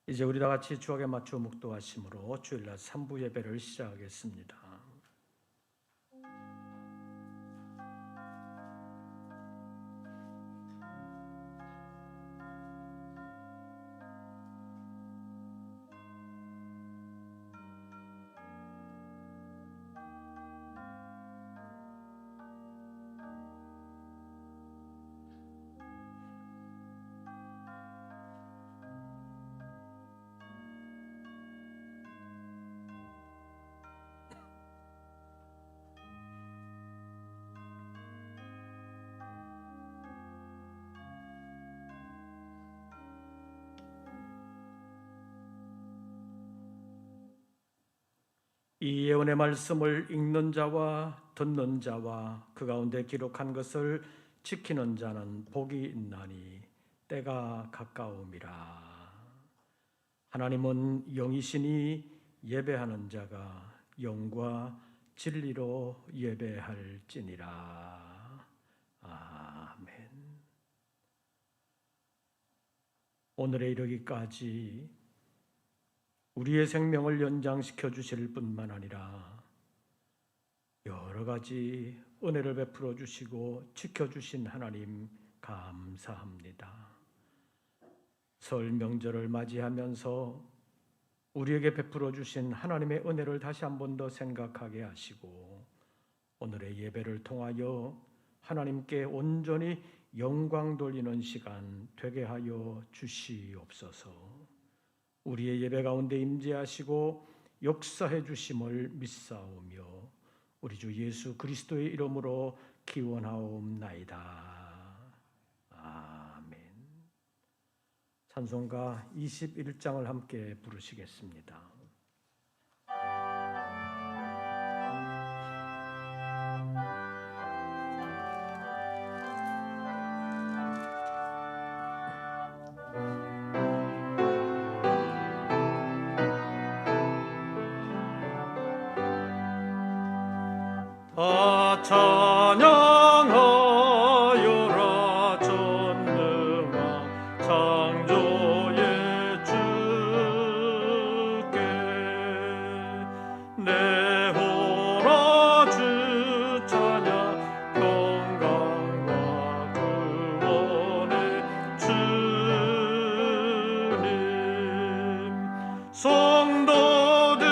이제 우리 다 같이 주역에 맞춰 묵도하심으로 주일날 3부 예배를 시작하겠습니다. 이 예언의 말씀을 읽는 자와 듣는 자와 그 가운데 기록한 것을 지키는 자는 복이 있나니 때가 가까움이라. 하나님은 영이시니 예배하는 자가 영과 진리로 예배할지니라. 아멘. 오늘에 이르기까지 우리의 생명을 연장시켜 주실 뿐만 아니라 여러 가지 은혜를 베풀어 주시고 지켜 주신 하나님 감사합니다. 설 명절을 맞이하면서 우리에게 베풀어 주신 하나님의 은혜를 다시 한 번 더 생각하게 하시고 오늘의 예배를 통하여 하나님께 온전히 영광 돌리는 시간 되게 하여 주시옵소서. 우리의 예배 가운데 임재하시고 역사해 주심을 믿사오며 우리 주 예수 그리스도의 이름으로 기원하옵나이다. 아멘. 찬송가 21장을 함께 부르시겠습니다. 찬양하여라 전능한 창조의 주께 내 호라 주 찬양 평강과 구원의 주님 성도들아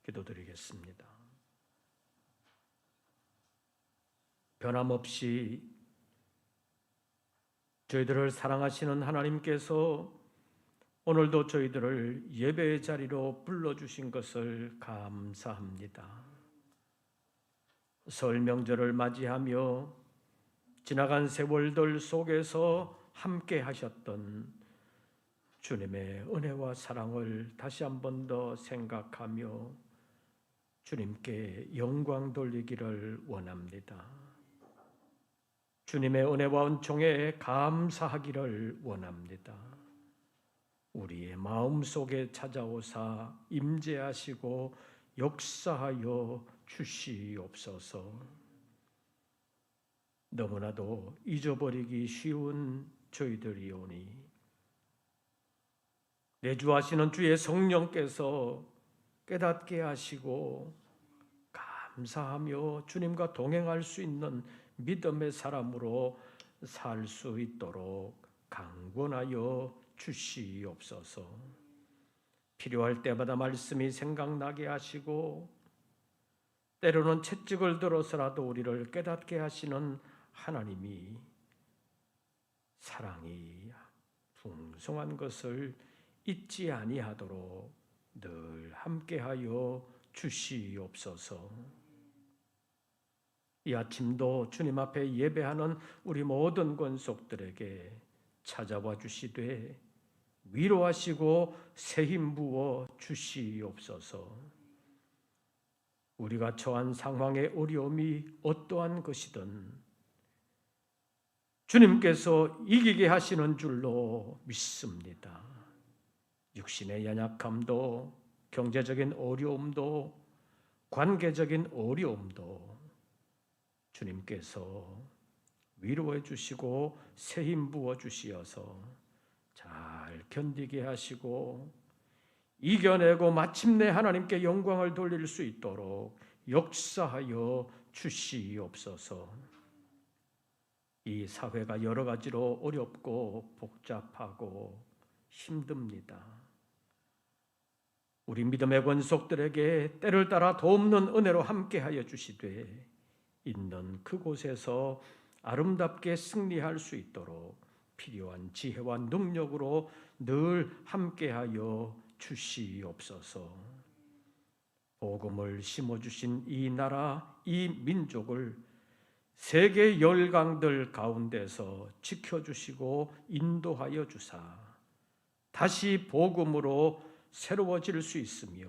기도드리겠습니다. 변함없이 저희들을 사랑하시는 하나님께서 오늘도 저희들을 예배의 자리로 불러주신 것을 감사합니다. 설 명절을 맞이하며 지나간 세월들 속에서 함께 하셨던 주님의 은혜와 사랑을 다시 한 번 더 생각하며 주님께 영광 돌리기를 원합니다. 주님의 은혜와 은총에 감사하기를 원합니다. 우리의 마음속에 찾아오사 임재하시고 역사하여 주시옵소서. 너무나도 잊어버리기 쉬운 저희들이오니 내주하시는 주의 성령께서 깨닫게 하시고 감사하며 주님과 동행할 수 있는 믿음의 사람으로 살 수 있도록 강권하여 주시옵소서. 필요할 때마다 말씀이 생각나게 하시고 때로는 채찍을 들어서라도 우리를 깨닫게 하시는 하나님이 사랑이 풍성한 것을 잊지 아니하도록 늘 함께하여 주시옵소서. 이 아침도 주님 앞에 예배하는 우리 모든 권속들에게 찾아와 주시되 위로하시고 새 힘 부어 주시옵소서. 우리가 처한 상황의 어려움이 어떠한 것이든 주님께서 이기게 하시는 줄로 믿습니다. 육신의 연약함도, 경제적인 어려움도, 관계적인 어려움도 주님께서 위로해 주시고 새 힘 부어 주시어서 잘 견디게 하시고 이겨내고 마침내 하나님께 영광을 돌릴 수 있도록 역사하여 주시옵소서. 이 사회가 여러 가지로 어렵고 복잡하고 힘듭니다. 우리 믿음의 권속들에게 때를 따라 돕는 은혜로 함께하여 주시되 있는 그곳에서 아름답게 승리할 수 있도록 필요한 지혜와 능력으로 늘 함께하여 주시옵소서. 복음을 심어주신 이 나라, 이 민족을 세계 열강들 가운데서 지켜주시고 인도하여 주사 다시 복음으로 새로워질 수 있으며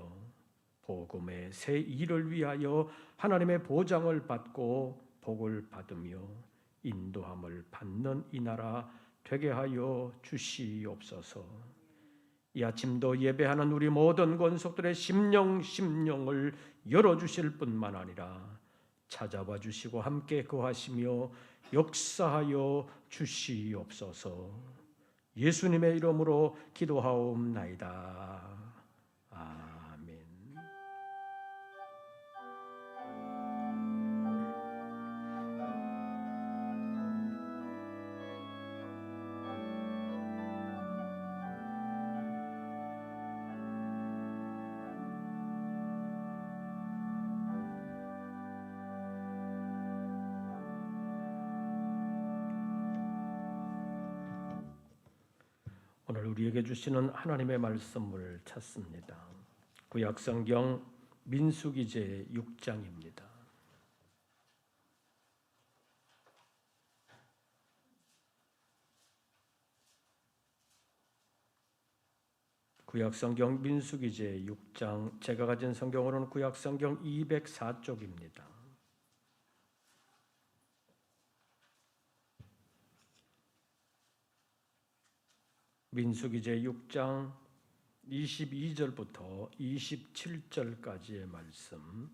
복음의 새 일을 위하여 하나님의 보장을 받고 복을 받으며 인도함을 받는 이 나라 되게 하여 주시옵소서. 이 아침도 예배하는 우리 모든 권속들의 심령을 열어주실 뿐만 아니라 찾아와 주시고 함께 거하시며 역사하여 주시옵소서. 예수님의 이름으로 기도하옵나이다. 아멘. 오늘 우리에게 주시는 하나님의 말씀을 찾습니다. 구약성경 민수기제 6장입니다. 구약성경 민수기제 6장, 제가 가진 성경으로는 구약성경 204쪽입니다. 민수기제 6장 22절부터 27절까지의 말씀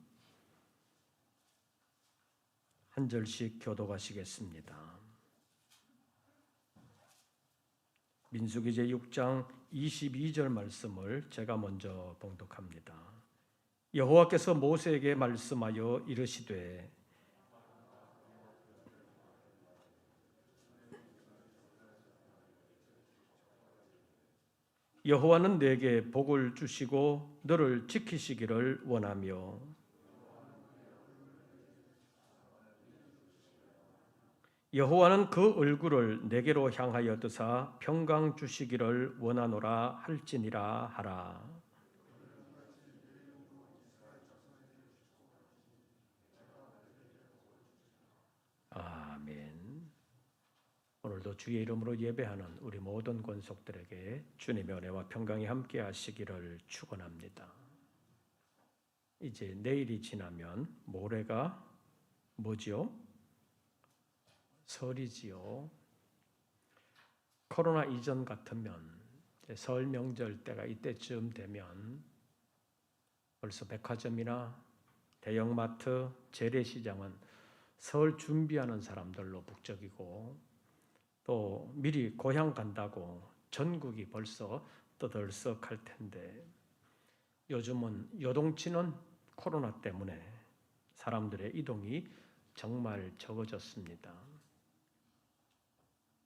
한 절씩 교독하시겠습니다. 민수기제 6장 22절 말씀을 제가 먼저 봉독합니다. 여호와께서 모세에게 말씀하여 이르시되 여호와는 내게 복을 주시고 너를 지키시기를 원하며 여호와는 그 얼굴을 내게로 향하여 드사 평강 주시기를 원하노라 할지니라 하라. 아멘. 오늘도 주의 이름으로 예배하는 우리 모든 권속들에게 주님의 은혜와 평강이 함께 하시기를 축원합니다. 이제 내일이 지나면 모레가 뭐지요? 설이지요. 코로나 이전 같으면 설 명절 때가 이때쯤 되면 벌써 백화점이나 대형마트, 재래시장은 설 준비하는 사람들로 북적이고 또 미리 고향 간다고 전국이 벌써 떠들썩할 텐데 요즘은 요동치는 코로나 때문에 사람들의 이동이 정말 적어졌습니다.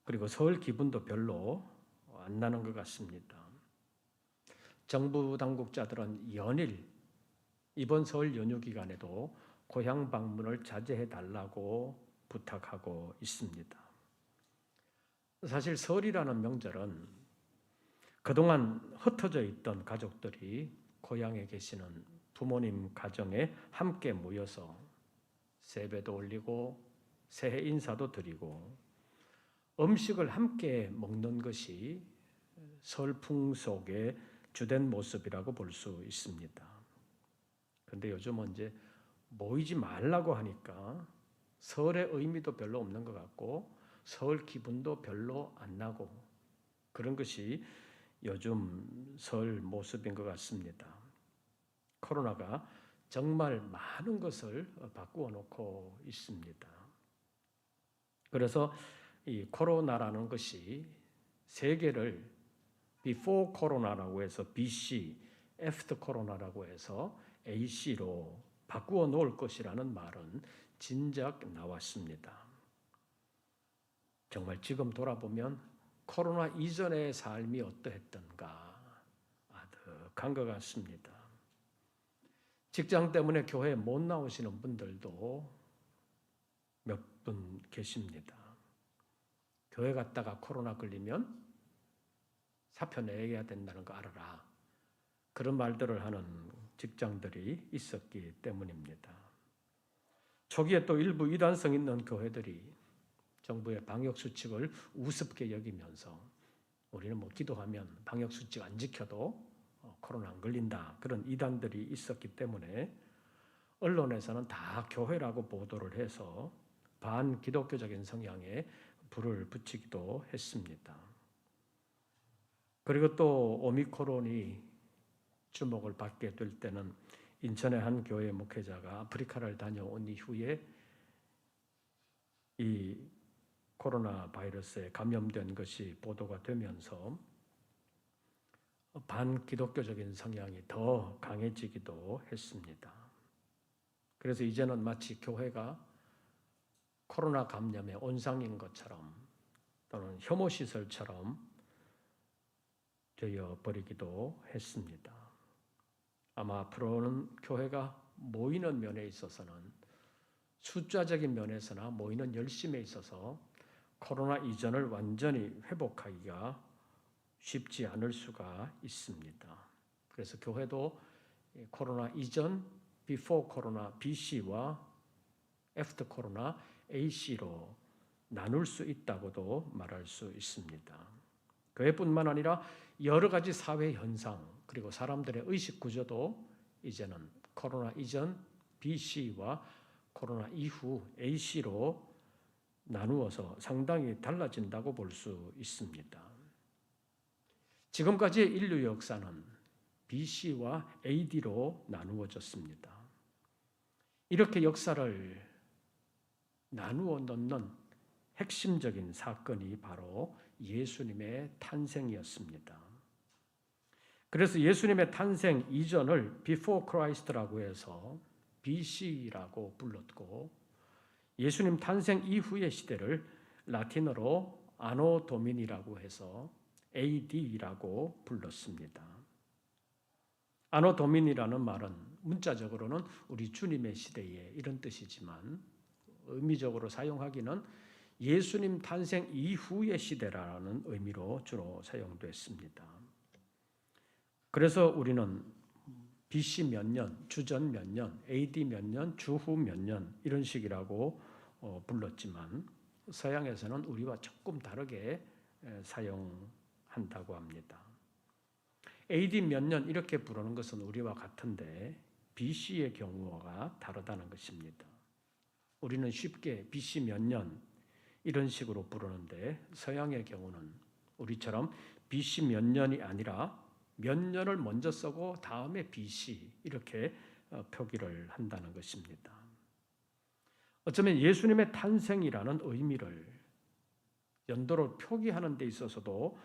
그리고 설 기분도 별로 안 나는 것 같습니다. 정부 당국자들은 연일 이번 설 연휴 기간에도 고향 방문을 자제해 달라고 부탁하고 있습니다. 사실 설이라는 명절은 그동안 흩어져 있던 가족들이 고향에 계시는 부모님 가정에 함께 모여서 세배도 올리고 새해 인사도 드리고 음식을 함께 먹는 것이 설 풍속의 주된 모습이라고 볼 수 있습니다. 그런데 요즘은 이제 모이지 말라고 하니까 설의 의미도 별로 없는 것 같고 설 기분도 별로 안 나고 그런 것이 요즘 설 모습인 것 같습니다. 코로나가 정말 많은 것을 바꾸어 놓고 있습니다. 그래서 이 코로나라는 것이 세계를 before 코로나라고 해서 BC, after 코로나라고 해서 AC로 바꾸어 놓을 것이라는 말은 진작 나왔습니다. 정말 지금 돌아보면 코로나 이전의 삶이 어떠했던가 아득한 것 같습니다. 직장 때문에 교회에 못 나오시는 분들도 몇 분 계십니다. 교회 갔다가 코로나 걸리면 사표 내야 된다는 거 알아라. 그런 말들을 하는 직장들이 있었기 때문입니다. 초기에 또 일부 이단성 있는 교회들이 정부의 방역수칙을 우습게 여기면서 우리는 뭐 기도하면 방역수칙 안 지켜도 코로나 안 걸린다. 그런 이단들이 있었기 때문에 언론에서는 다 교회라고 보도를 해서 반기독교적인 성향에 불을 붙이기도 했습니다. 그리고 또 오미크론이 주목을 받게 될 때는 인천의 한 교회 목회자가 아프리카를 다녀온 이후에 이 코로나 바이러스에 감염된 것이 보도가 되면서 반기독교적인 성향이 더 강해지기도 했습니다. 그래서 이제는 마치 교회가 코로나 감염의 온상인 것처럼 또는 혐오시설처럼 되어버리기도 했습니다. 아마 앞으로는 교회가 모이는 면에 있어서는 숫자적인 면에서나 모이는 열심에 있어서 코로나 이전을 완전히 회복하기가 쉽지 않을 수가 있습니다. 그래서 교회도 코로나 이전, before 코로나 BC와 after 코로나 AC로 나눌 수 있다고도 말할 수 있습니다. 교회뿐만 아니라 여러 가지 사회 현상 그리고 사람들의 의식 구조도 이제는 코로나 이전 BC와 코로나 이후 AC로 나누어서 상당히 달라진다고 볼 수 있습니다. 지금까지의 인류 역사는 BC와 AD로 나누어졌습니다. 이렇게 역사를 나누어 놓는 핵심적인 사건이 바로 예수님의 탄생이었습니다. 그래서 예수님의 탄생 이전을 Before Christ라고 해서 BC라고 불렀고 예수님 탄생 이후의 시대를 라틴어로 아노 도미니라고 해서 AD라고 불렀습니다. 아노 도미니라는 말은 문자적으로는 우리 주님의 시대에 이런 뜻이지만 의미적으로 사용하기는 예수님 탄생 이후의 시대라는 의미로 주로 사용됐습니다. 그래서 우리는 BC 몇 년, 주전 몇 년, AD 몇 년, 주후 몇 년 이런 식이라고 불렀지만 서양에서는 우리와 조금 다르게 사용한다고 합니다. AD 몇 년 이렇게 부르는 것은 우리와 같은데 BC의 경우가 다르다는 것입니다. 우리는 쉽게 BC 몇 년 이런 식으로 부르는데 서양의 경우는 우리처럼 BC 몇 년이 아니라 몇 년을 먼저 쓰고 다음에 BC 이렇게 표기를 한다는 것입니다. 어쩌면 예수님의 탄생이라는 의미를 연도를 표기하는 데 있어서도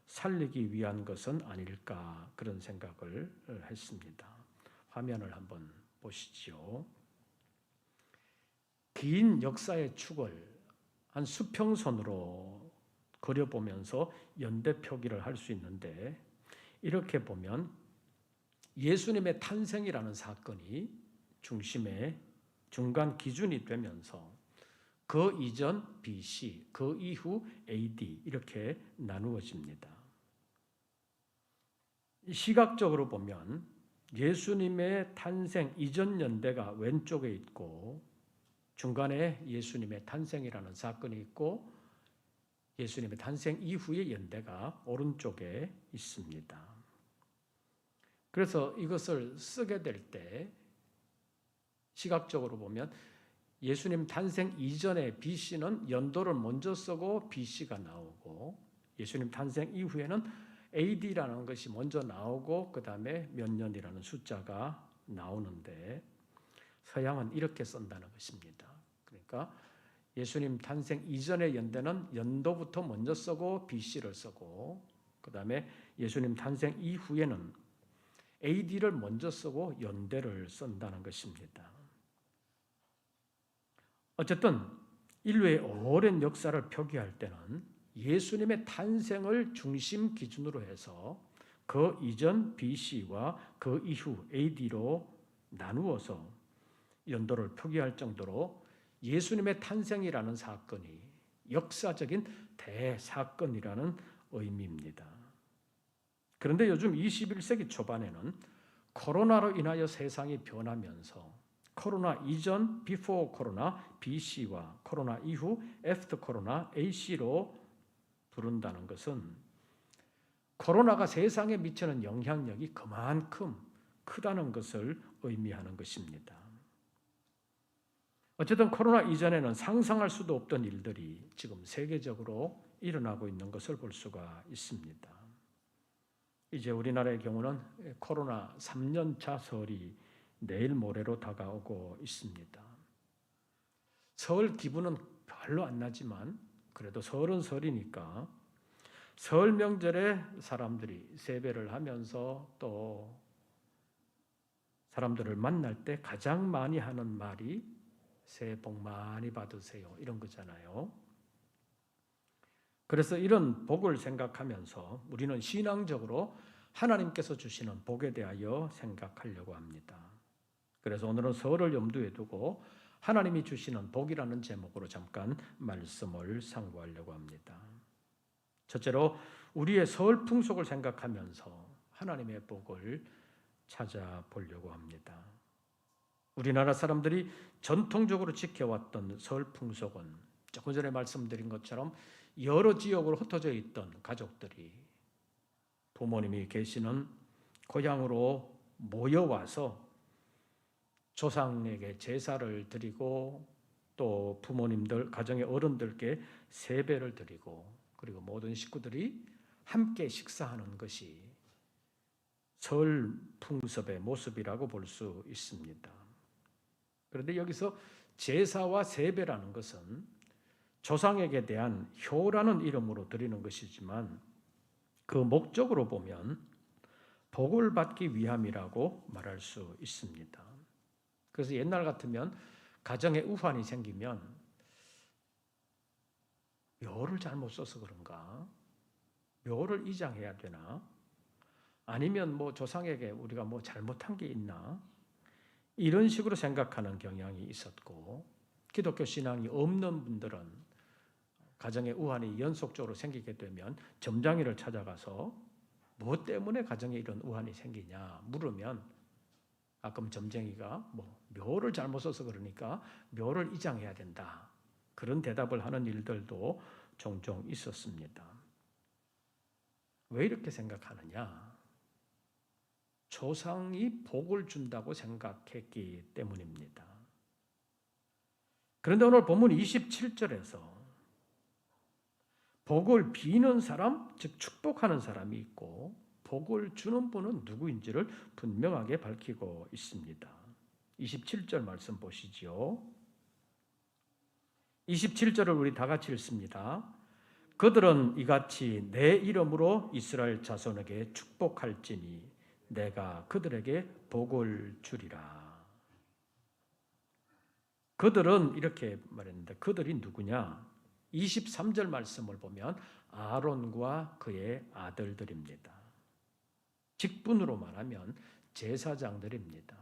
살리기 위한 것은 아닐까 그런 생각을 했습니다. 화면을 한번 보시죠. 긴 역사의 축을 한 수평선으로 그려보면서 연대 표기를 할 수 있는데 이렇게 보면 예수님의 탄생이라는 사건이 중심의 중간 기준이 되면서 그 이전 BC, 그 이후 AD 이렇게 나누어집니다. 시각적으로 보면 예수님의 탄생 이전 연대가 왼쪽에 있고 중간에 예수님의 탄생이라는 사건이 있고 예수님의 탄생 이후의 연대가 오른쪽에 있습니다. 그래서 이것을 쓰게 될 때 시각적으로 보면 예수님 탄생 이전에 BC는 연도를 먼저 쓰고 BC가 나오고 예수님 탄생 이후에는 AD라는 것이 먼저 나오고 그 다음에 몇 년이라는 숫자가 나오는데 서양은 이렇게 쓴다는 것입니다. 그러니까 예수님 탄생 이전의 연대는 연도부터 먼저 쓰고 BC를 쓰고 그 다음에 예수님 탄생 이후에는 AD를 먼저 쓰고 연대를 쓴다는 것입니다. 어쨌든 인류의 오랜 역사를 표기할 때는 예수님의 탄생을 중심 기준으로 해서 그 이전 BC와 그 이후 AD로 나누어서 연도를 표기할 정도로 예수님의 탄생이라는 사건이 역사적인 대사건이라는 의미입니다. 그런데 요즘 21세기 초반에는 코로나로 인하여 세상이 변하면서 코로나 이전 before 코로나 BC와 코로나 이후 after 코로나 AC로 부른다는 것은 코로나가 세상에 미치는 영향력이 그만큼 크다는 것을 의미하는 것입니다. 어쨌든 코로나 이전에는 상상할 수도 없던 일들이 지금 세계적으로 일어나고 있는 것을 볼 수가 있습니다. 이제 우리나라의 경우는 코로나 3년차 설이 내일 모레로 다가오고 있습니다. 설 기분은 별로 안 나지만 그래도 설은 설이니까 설 명절에 사람들이 세배를 하면서 또 사람들을 만날 때 가장 많이 하는 말이 새해 복 많이 받으세요 이런 거잖아요. 그래서 이런 복을 생각하면서 우리는 신앙적으로 하나님께서 주시는 복에 대하여 생각하려고 합니다. 그래서 오늘은 설을 염두에 두고 하나님이 주시는 복이라는 제목으로 잠깐 말씀을 상고하려고 합니다. 첫째로 우리의 설 풍속을 생각하면서 하나님의 복을 찾아보려고 합니다. 우리나라 사람들이 전통적으로 지켜왔던 설 풍속은 조금 전에 말씀드린 것처럼 여러 지역으로 흩어져 있던 가족들이 부모님이 계시는 고향으로 모여와서 조상에게 제사를 드리고 또 부모님들, 가정의 어른들께 세배를 드리고 그리고 모든 식구들이 함께 식사하는 것이 설 풍습의 모습이라고 볼 수 있습니다. 그런데 여기서 제사와 세배라는 것은 조상에게 대한 효라는 이름으로 드리는 것이지만 그 목적으로 보면 복을 받기 위함이라고 말할 수 있습니다. 그래서 옛날 같으면 가정에 우환이 생기면 묘를 잘못 써서 그런가? 묘를 이장해야 되나? 아니면 뭐 조상에게 우리가 뭐 잘못한 게 있나? 이런 식으로 생각하는 경향이 있었고 기독교 신앙이 없는 분들은 가정에 우환이 연속적으로 생기게 되면 점장이를 찾아가서 무엇 때문에 가정에 이런 우환이 생기냐 물으면 가끔 점쟁이가 묘를 잘못 써서 그러니까 묘를 이장해야 된다. 그런 대답을 하는 일들도 종종 있었습니다. 왜 이렇게 생각하느냐? 조상이 복을 준다고 생각했기 때문입니다. 그런데 오늘 본문 27절에서 복을 비는 사람, 즉 축복하는 사람이 있고 복을 주는 분은 누구인지를 분명하게 밝히고 있습니다. 27절 말씀 보시죠. 27절을 우리 다 같이 읽습니다. 그들은 이같이 내 이름으로 이스라엘 자손에게 축복할지니 내가 그들에게 복을 주리라. 그들은 이렇게 말했는데 그들이 누구냐? 23절 말씀을 보면 아론과 그의 아들들입니다. 직분으로 말하면 제사장들입니다.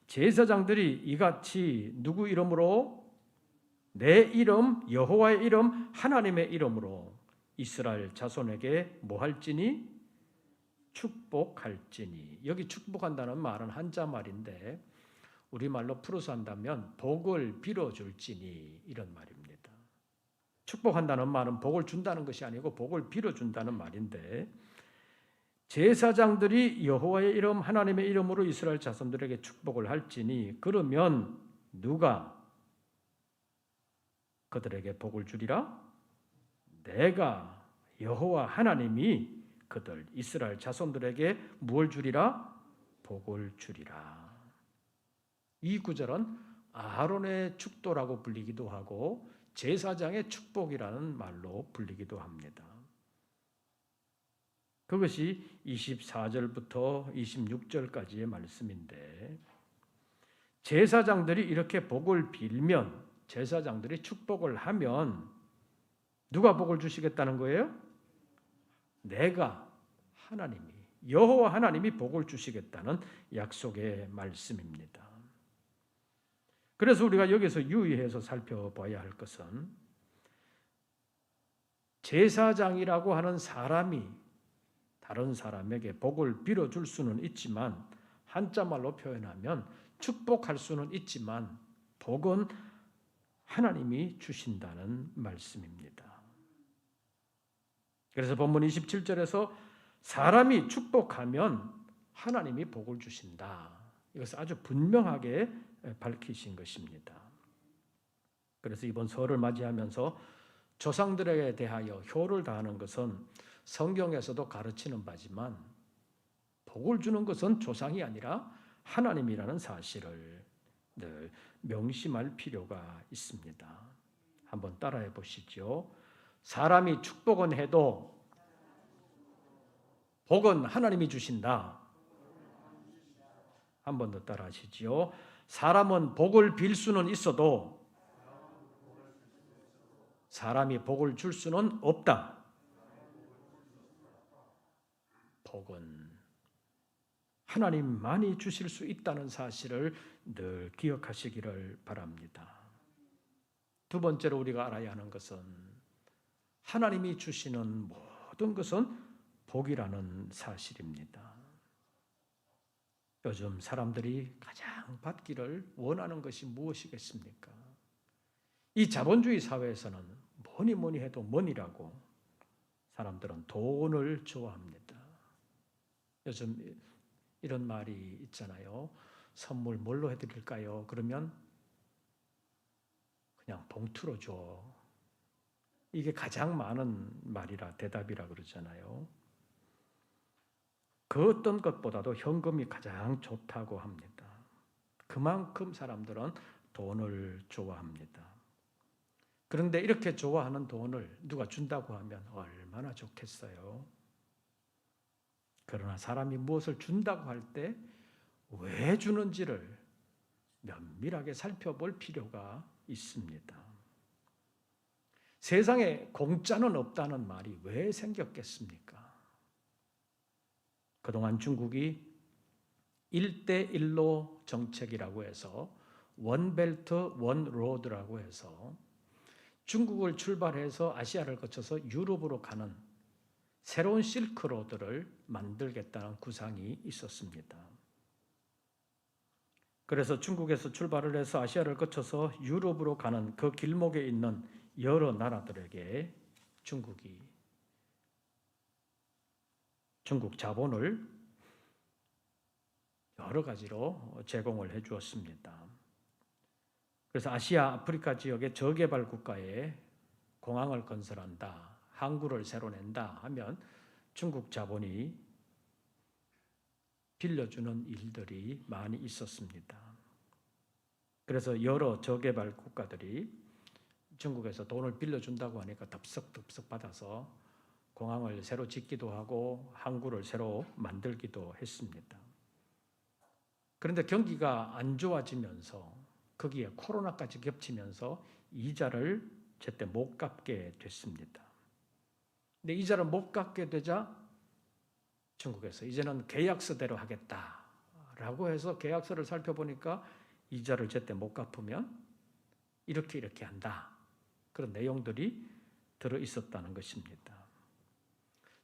제사장들이 이같이 누구 이름으로? 내 이름, 여호와의 이름, 하나님의 이름으로 이스라엘 자손에게 뭐 할지니? 축복할지니. 여기 축복한다는 말은 한자 말인데 우리말로 풀어서 한다면 복을 빌어줄지니 이런 말입니다. 축복한다는 말은 복을 준다는 것이 아니고 복을 빌어준다는 말인데 제사장들이 여호와의 이름 하나님의 이름으로 이스라엘 자손들에게 축복을 할지니 그러면 누가 그들에게 복을 주리라? 내가 여호와 하나님이 그들 이스라엘 자손들에게 무엇을 주리라? 복을 주리라. 이 구절은 아론의 축도라고 불리기도 하고 제사장의 축복이라는 말로 불리기도 합니다. 그것이 24절부터 26절까지의 말씀인데 제사장들이 이렇게 복을 빌면 제사장들이 축복을 하면 누가 복을 주시겠다는 거예요? 내가 하나님이 여호와 하나님이 복을 주시겠다는 약속의 말씀입니다. 그래서 우리가 여기서 유의해서 살펴봐야 할 것은 제사장이라고 하는 사람이 다른 사람에게 복을 빌어줄 수는 있지만 한자말로 표현하면 축복할 수는 있지만 복은 하나님이 주신다는 말씀입니다. 그래서 본문 27절에서 사람이 축복하면 하나님이 복을 주신다. 이것을 아주 분명하게 밝히신 것입니다. 그래서 이번 설을 맞이하면서 조상들에 대하여 효를 다하는 것은 성경에서도 가르치는 바지만 복을 주는 것은 조상이 아니라 하나님이라는 사실을 늘 명심할 필요가 있습니다. 한번 따라해 보시죠. 사람이 축복은 해도 복은 하나님이 주신다. 한 번 더 따라 하시지요. 사람은 복을 빌 수는 있어도 사람이 복을 줄 수는 없다. 복은 하나님만이 주실 수 있다는 사실을 늘 기억하시기를 바랍니다. 두 번째로 우리가 알아야 하는 것은 하나님이 주시는 모든 것은 복이라는 사실입니다. 요즘 사람들이 가장 받기를 원하는 것이 무엇이겠습니까? 이 자본주의 사회에서는 뭐니 해도 money라고 사람들은 돈을 좋아합니다. 요즘 이런 말이 있잖아요. 선물 뭘로 해드릴까요? 그러면 그냥 봉투로 줘. 이게 가장 많은 말이라 대답이라 그러잖아요. 그 어떤 것보다도 현금이 가장 좋다고 합니다. 그만큼 사람들은 돈을 좋아합니다. 그런데 이렇게 좋아하는 돈을 누가 준다고 하면 얼마나 좋겠어요. 그러나 사람이 무엇을 준다고 할 때 왜 주는지를 면밀하게 살펴볼 필요가 있습니다. 세상에 공짜는 없다는 말이 왜 생겼겠습니까? 그동안 중국이 1대1로 정책이라고 해서 원벨트 원로드라고 해서 중국을 출발해서 아시아를 거쳐서 유럽으로 가는 새로운 실크로드를 만들겠다는 구상이 있었습니다. 그래서 중국에서 출발을 해서 아시아를 거쳐서 유럽으로 가는 그 길목에 있는 여러 나라들에게 중국 자본을 여러 가지로 제공을 해 주었습니다. 그래서 아시아, 아프리카 지역의 저개발 국가에 공항을 건설한다, 항구를 새로 낸다 하면 중국 자본이 빌려주는 일들이 많이 있었습니다. 그래서 여러 저개발 국가들이 중국에서 돈을 빌려준다고 하니까 덥석덥석 받아서 공항을 새로 짓기도 하고 항구를 새로 만들기도 했습니다. 그런데 경기가 안 좋아지면서 거기에 코로나까지 겹치면서 이자를 제때 못 갚게 됐습니다. 근데 이자를 못 갚게 되자 중국에서 이제는 계약서대로 하겠다라고 해서 계약서를 살펴보니까 이자를 제때 못 갚으면 이렇게 한다. 그런 내용들이 들어 있었다는 것입니다.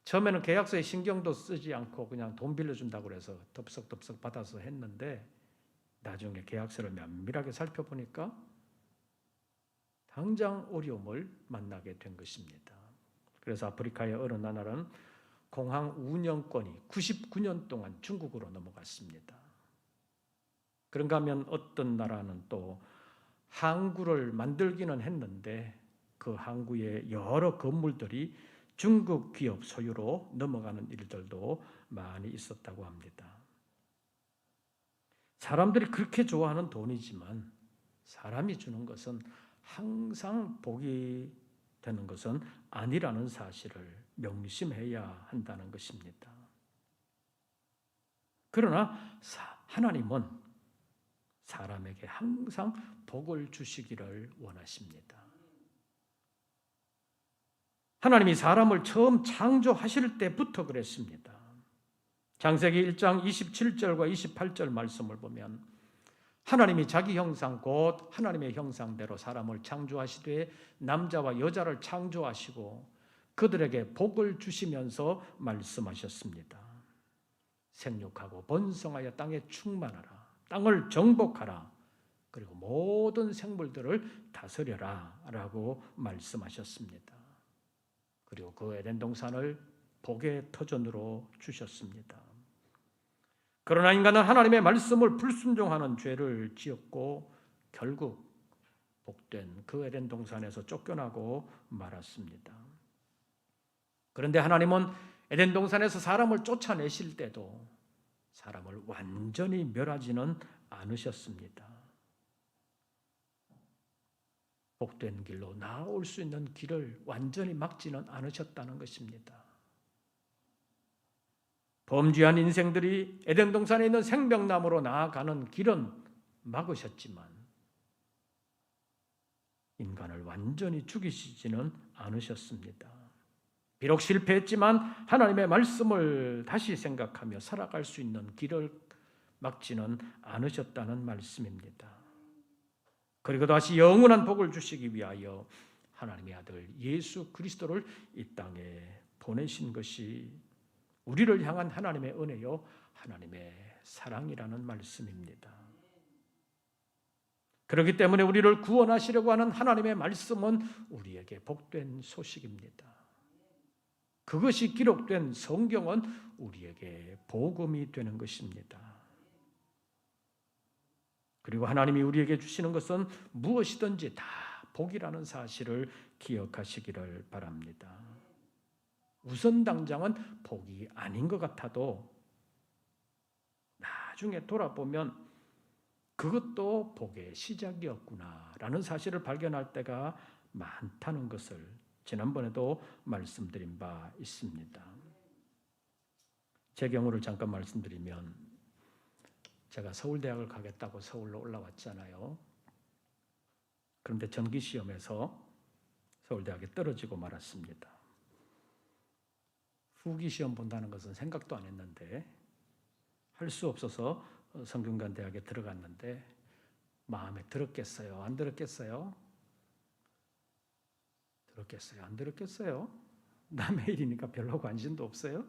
처음에는 계약서에 신경도 쓰지 않고 그냥 돈 빌려준다고 해서 덥석덥석 받아서 했는데 나중에 계약서를 면밀하게 살펴보니까 당장 어려움을 만나게 된 것입니다. 그래서 아프리카의 어느 나라는 공항 운영권이 99년 동안 중국으로 넘어갔습니다. 그런가 하면 어떤 나라는 또 항구를 만들기는 했는데 그 항구의 여러 건물들이 중국 기업 소유로 넘어가는 일들도 많이 있었다고 합니다. 사람들이 그렇게 좋아하는 돈이지만 사람이 주는 것은 항상 복이 되는 것은 아니라는 사실을 명심해야 한다는 것입니다. 그러나 하나님은 사람에게 항상 복을 주시기를 원하십니다. 하나님이 사람을 처음 창조하실 때부터 그랬습니다. 창세기 1장 27절과 28절 말씀을 보면 하나님이 자기 형상 곧 하나님의 형상대로 사람을 창조하시되 남자와 여자를 창조하시고 그들에게 복을 주시면서 말씀하셨습니다. 생육하고 번성하여 땅에 충만하라. 땅을 정복하라. 그리고 모든 생물들을 다스려라 라고 말씀하셨습니다. 그리고 그 에덴 동산을 복의 터전으로 주셨습니다. 그러나 인간은 하나님의 말씀을 불순종하는 죄를 지었고 결국 복된 그 에덴 동산에서 쫓겨나고 말았습니다. 그런데 하나님은 에덴 동산에서 사람을 쫓아내실 때도 사람을 완전히 멸하지는 않으셨습니다. 복된 길로 나아올 수 있는 길을 완전히 막지는 않으셨다는 것입니다. 범죄한 인생들이 에덴 동산에 있는 생명나무로 나아가는 길은 막으셨지만 인간을 완전히 죽이시지는 않으셨습니다. 비록 실패했지만 하나님의 말씀을 다시 생각하며 살아갈 수 있는 길을 막지는 않으셨다는 말씀입니다. 그리고 다시 영원한 복을 주시기 위하여 하나님의 아들 예수 그리스도를 이 땅에 보내신 것이 우리를 향한 하나님의 은혜요 하나님의 사랑이라는 말씀입니다. 그렇기 때문에 우리를 구원하시려고 하는 하나님의 말씀은 우리에게 복된 소식입니다. 그것이 기록된 성경은 우리에게 복음이 되는 것입니다. 그리고 하나님이 우리에게 주시는 것은 무엇이든지 다 복이라는 사실을 기억하시기를 바랍니다. 우선 당장은 복이 아닌 것 같아도 나중에 돌아보면 그것도 복의 시작이었구나라는 사실을 발견할 때가 많다는 것을 지난번에도 말씀드린 바 있습니다. 제 경우를 잠깐 말씀드리면 제가 서울대학을 가겠다고 서울로 올라왔잖아요. 그런데 전기시험에서 서울대학에 떨어지고 말았습니다. 후기시험 본다는 것은 생각도 안 했는데 할 수 없어서 성균관대학에 들어갔는데 마음에 들었겠어요? 안 들었겠어요? 들었겠어요? 안 들었겠어요? 남의 일이니까 별로 관심도 없어요?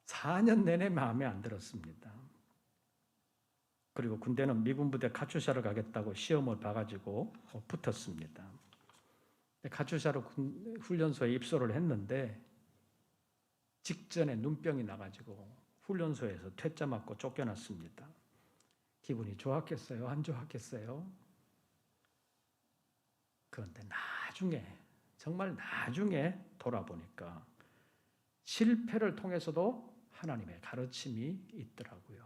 4년 내내 마음에 안 들었습니다. 그리고 군대는 미군 부대 카투샤를 가겠다고 시험을 봐가지고 붙었습니다. 카투샤로 훈련소에 입소를 했는데 직전에 눈병이 나가지고 훈련소에서 퇴짜 맞고 쫓겨났습니다. 기분이 좋았겠어요? 안 좋았겠어요? 그런데 나중에, 정말 나중에 돌아보니까 실패를 통해서도 하나님의 가르침이 있더라고요.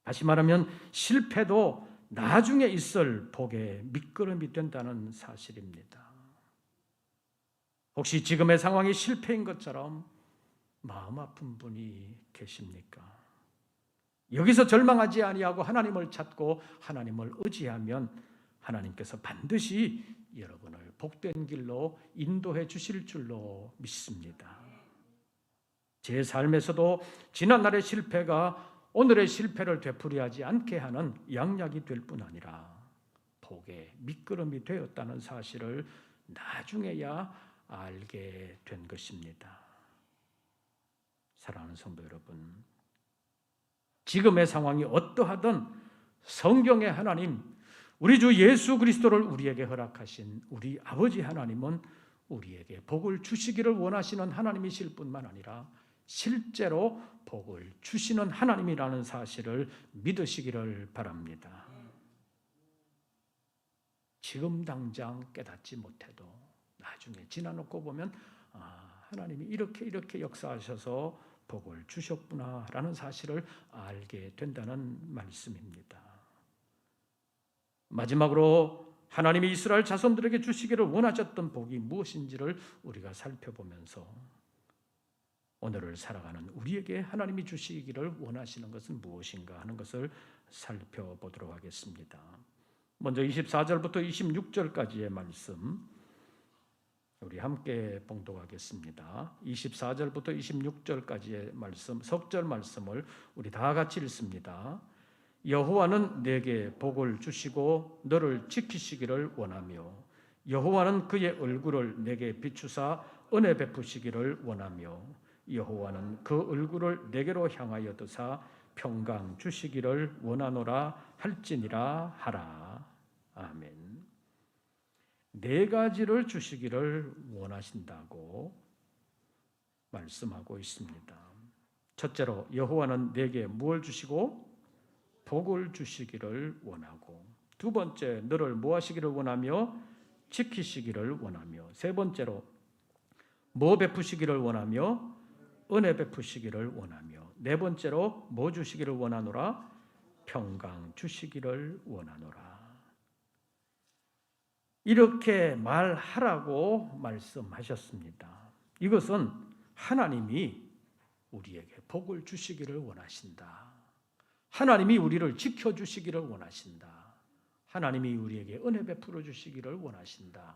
다시 말하면 실패도 나중에 있을 복의 밑거름이 된다는 사실입니다. 혹시 지금의 상황이 실패인 것처럼 마음 아픈 분이 계십니까? 여기서 절망하지 아니하고 하나님을 찾고 하나님을 의지하면 하나님께서 반드시 여러분을 복된 길로 인도해 주실 줄로 믿습니다. 제 삶에서도 지난날의 실패가 오늘의 실패를 되풀이하지 않게 하는 양약이 될 뿐 아니라 복의 밑거름이 되었다는 사실을 나중에야 알게 된 것입니다. 사랑하는 성도 여러분, 지금의 상황이 어떠하든 성경의 하나님, 우리 주 예수 그리스도를 우리에게 허락하신 우리 아버지 하나님은 우리에게 복을 주시기를 원하시는 하나님이실 뿐만 아니라 실제로 복을 주시는 하나님이라는 사실을 믿으시기를 바랍니다. 지금 당장 깨닫지 못해도 나중에 지나놓고 보면 하나님이 이렇게 역사하셔서 복을 주셨구나라는 사실을 알게 된다는 말씀입니다. 마지막으로 하나님이 이스라엘 자손들에게 주시기를 원하셨던 복이 무엇인지를 우리가 살펴보면서 오늘을 살아가는 우리에게 하나님이 주시기를 원하시는 것은 무엇인가 하는 것을 살펴보도록 하겠습니다. 먼저 24절부터 26절까지의 말씀 우리 함께 봉독하겠습니다. 24절부터 26절까지의 말씀, 석절 말씀을 우리 다 같이 읽습니다. 여호와는 내게 복을 주시고 너를 지키시기를 원하며 여호와는 그의 얼굴을 내게 비추사 은혜 베푸시기를 원하며 여호와는 그 얼굴을 내게로 향하여 드사 평강 주시기를 원하노라 할지니라 하라. 아멘. 네 가지를 주시기를 원하신다고 말씀하고 있습니다. 첫째로 여호와는 내게 무엇을 주시고 복을 주시기를 원하고, 두 번째 너를 뭐 하시기를 원하며 지키시기를 원하며, 세 번째로 뭐 베푸시기를 원하며 은혜 베푸시기를 원하며, 네 번째로 뭐 주시기를 원하노라 평강 주시기를 원하노라. 이렇게 말하라고 말씀하셨습니다. 이것은 하나님이 우리에게 복을 주시기를 원하신다. 하나님이 우리를 지켜주시기를 원하신다. 하나님이 우리에게 은혜 베풀어 주시기를 원하신다.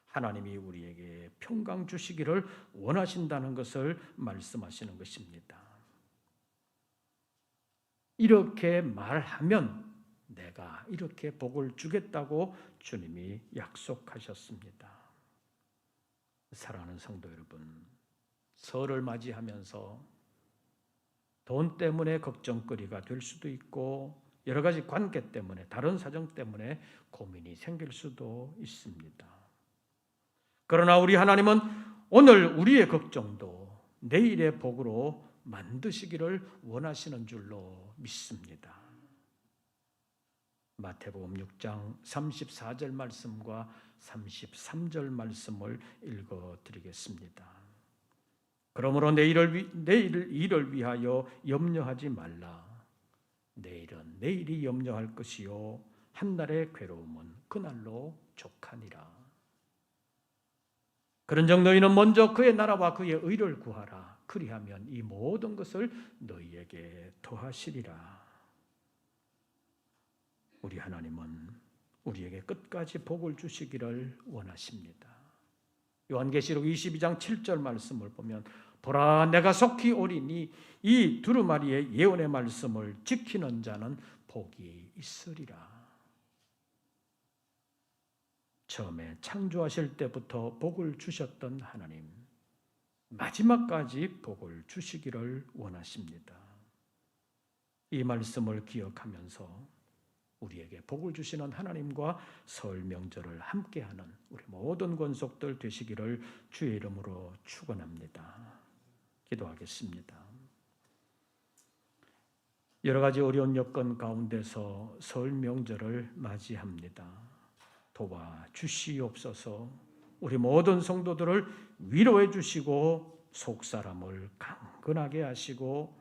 하나님이 우리에게 평강 주시기를 원하신다는 것을 말씀하시는 것입니다. 이렇게 말하면 내가 이렇게 복을 주겠다고 주님이 약속하셨습니다. 사랑하는 성도 여러분, 설을 맞이하면서 돈 때문에 걱정거리가 될 수도 있고 여러 가지 관계 때문에, 다른 사정 때문에 고민이 생길 수도 있습니다. 그러나 우리 하나님은 오늘 우리의 걱정도 내일의 복으로 만드시기를 원하시는 줄로 믿습니다. 마태복음 6장 34절 말씀과 33절 말씀을 읽어드리겠습니다. 그러므로 내일 일을 위하여 염려하지 말라. 내일은 내일이 염려할 것이요 한날의 괴로움은 그날로 족하니라. 그런즉 너희는 먼저 그의 나라와 그의 의를 구하라. 그리하면 이 모든 것을 너희에게 더하시리라. 우리 하나님은 우리에게 끝까지 복을 주시기를 원하십니다. 요한계시록 22장 7절 말씀을 보면 보라 내가 속히 오리니 이 두루마리의 예언의 말씀을 지키는 자는 복이 있으리라. 처음에 창조하실 때부터 복을 주셨던 하나님, 마지막까지 복을 주시기를 원하십니다. 이 말씀을 기억하면서 우리에게 복을 주시는 하나님과 설 명절을 함께하는 우리 모든 권속들 되시기를 주의 이름으로 축원합니다. 기도하겠습니다. 여러 가지 어려운 여건 가운데서 설 명절을 맞이합니다. 도와주시옵소서. 우리 모든 성도들을 위로해 주시고 속사람을 강건하게 하시고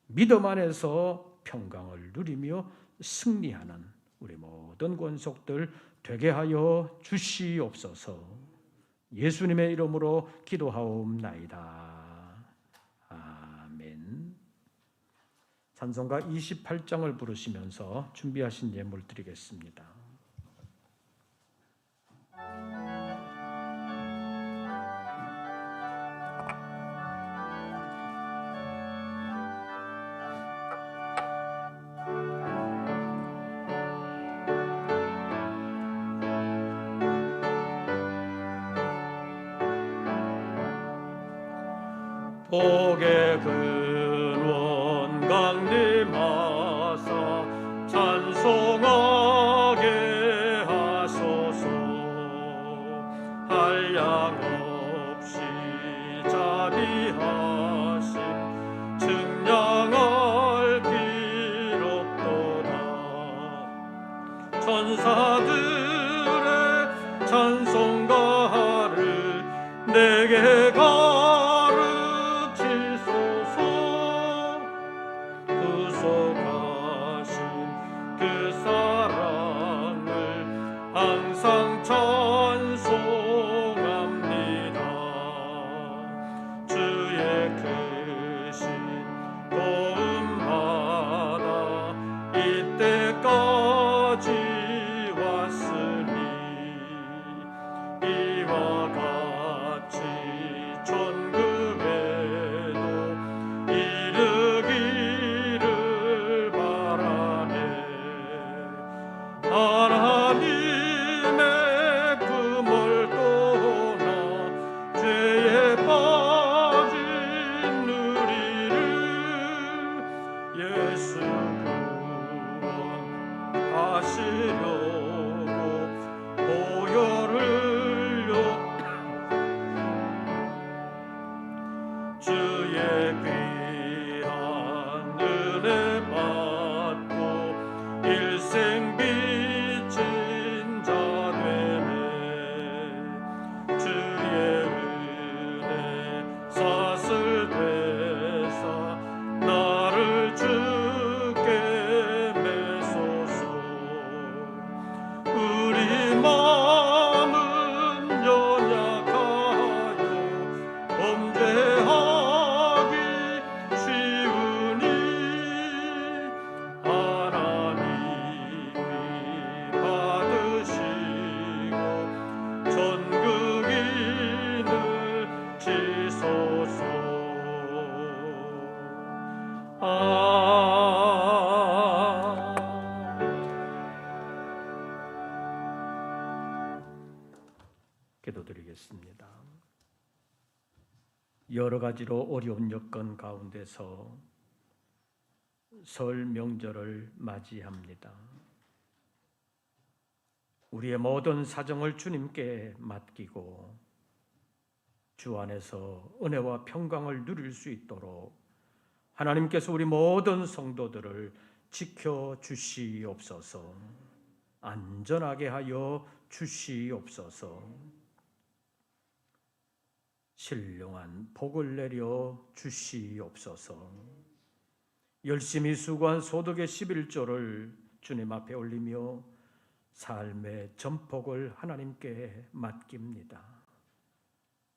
믿음 안에서 평강을 누리며 승리하는 우리 모든 권속들 되게 하여 주시옵소서. 예수님의 이름으로 기도하옵나이다. 아멘. 찬송가 28장을 부르시면서 준비하신 예물 드리겠습니다. 복의 근원 강림하사 찬송하게 하소서. 한량 없이 자비하심 증량할 길 없도다. 천사들의 찬송가를 내게 항상 찬송합니다. 주의 크신 도움받아 이때까지 왔으니 이와 같이 천국에도 이르기를 바라네. 하나님의 품을 떠나 죄에 빠진 우리를 예수 구원하시려고 보혈을 흘려 주의 귀한 은혜 받고 일생 빚진 자 되네. 주의 은혜 사슬 되사 나를 주께 매소서. 우리 마음은 연약하여 범죄하기 쉬우니 하나님이 받으시고 전국인을 지소서. 기도드리겠습니다. 여러 가지로 어려운 여건 가운데서 설 명절을 맞이합니다. 우리의 모든 사정을 주님께 맡기고 주 안에서 은혜와 평강을 누릴 수 있도록 하나님께서 우리 모든 성도들을 지켜주시옵소서. 안전하게 하여 주시옵소서. 신령한 복을 내려 주시옵소서. 열심히 수고한 소득의 11조를 주님 앞에 올리며 삶의 전폭을 하나님께 맡깁니다.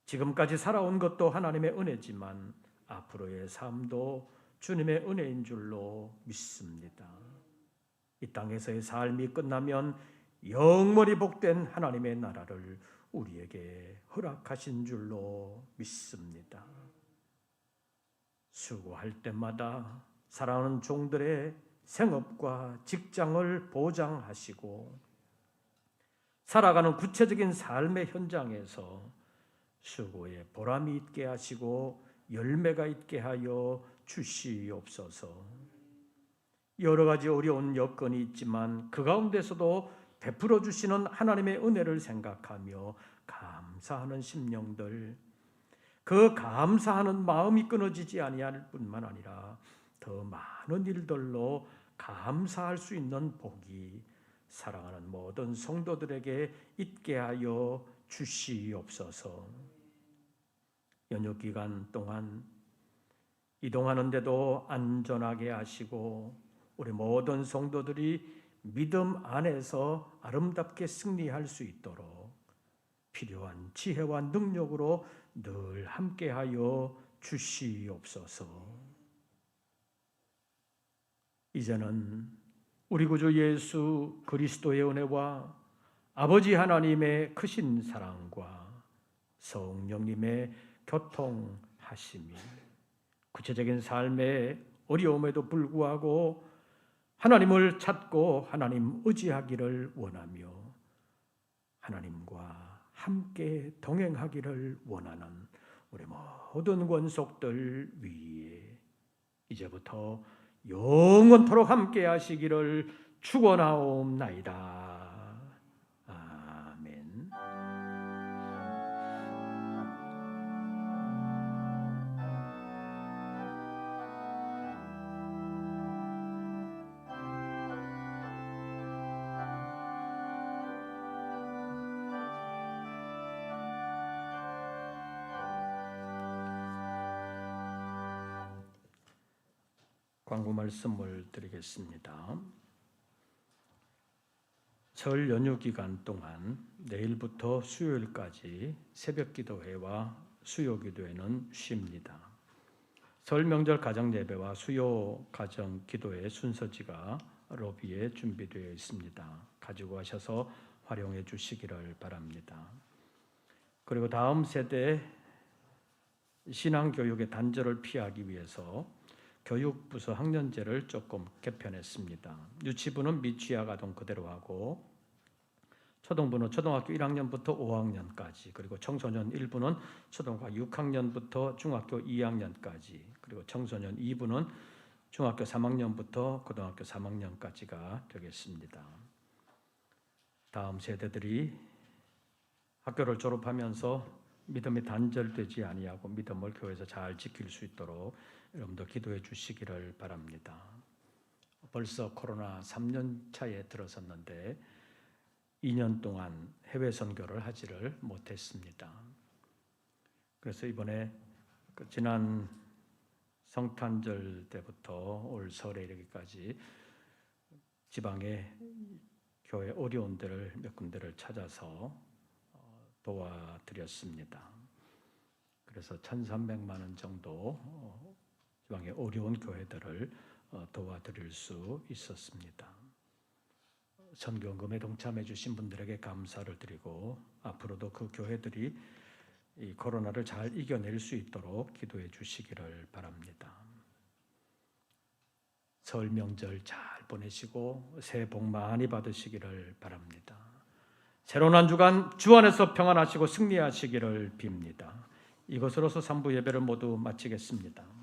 지금까지 살아온 것도 하나님의 은혜지만 앞으로의 삶도 주님의 은혜인 줄로 믿습니다. 이 땅에서의 삶이 끝나면 영원히 복된 하나님의 나라를 우리에게 허락하신 줄로 믿습니다. 수고할 때마다 사랑하는 종들의 생업과 직장을 보장하시고 살아가는 구체적인 삶의 현장에서 수고에 보람이 있게 하시고 열매가 있게 하여 주시옵소서. 여러 가지 어려운 여건이 있지만 그 가운데서도 베풀어 주시는 하나님의 은혜를 생각하며 감사하는 심령들, 그 감사하는 마음이 끊어지지 아니할 뿐만 아니라 더 많은 일들로 감사할 수 있는 복이 사랑하는 모든 성도들에게 있게 하여 주시옵소서. 연휴 기간 동안 이동하는데도 안전하게 하시고 우리 모든 성도들이 믿음 안에서 아름답게 승리할 수 있도록 필요한 지혜와 능력으로 늘 함께하여 주시옵소서. 이제는 우리 구주 예수 그리스도의 은혜와 아버지 하나님의 크신 사랑과 성령님의 교통하심이 구체적인 삶의 어려움에도 불구하고 하나님을 찾고 하나님 의지하기를 원하며 하나님과 함께 동행하기를 원하는 우리 모든 권속들 위에 이제부터 영원토록 함께 하시기를 축원하옵나이다. 아멘. 광고 말씀을 드리겠습니다. 설 연휴 기간 동안 내일부터 수요일까지 새벽 기도회와 수요 기도회는 쉽니다. 설 명절 가정 예배와 수요 가정 기도회 순서지가 로비에 준비되어 있습니다. 가지고 가셔서 활용해 주시기를 바랍니다. 그리고 다음 세대 신앙교육의 단절을 피하기 위해서 교육부서 학년제를 조금 개편했습니다. 유치부는 미취학 아동 그대로 하고 초등부는 초등학교 1학년부터 5학년까지, 그리고 청소년 1부는 초등학교 6학년부터 중학교 2학년까지, 그리고 청소년 2부는 중학교 3학년부터 고등학교 3학년까지가 되겠습니다. 다음 세대들이 학교를 졸업하면서 믿음이 단절되지 아니하고 믿음을 교회에서 잘 지킬 수 있도록 여러분도 기도해 주시기를 바랍니다. 벌써 코로나 3년 차에 들어섰는데 2년 동안 해외 선교를 하지를 못했습니다. 그래서 이번에 지난 성탄절 때부터 올 설에 이르기까지 지방의 교회 어려운 데를 몇 군데를 찾아서 도와드렸습니다. 그래서 1,300만 원 정도 지방의 어려운 교회들을 도와드릴 수 있었습니다. 선교금에 동참해 주신 분들에게 감사를 드리고 앞으로도 그 교회들이 이 코로나를 잘 이겨낼 수 있도록 기도해 주시기를 바랍니다. 설 명절 잘 보내시고 새해 복 많이 받으시기를 바랍니다. 새로운 한 주간 주 안에서 평안하시고 승리하시기를 빕니다. 이것으로서 3부 예배를 모두 마치겠습니다.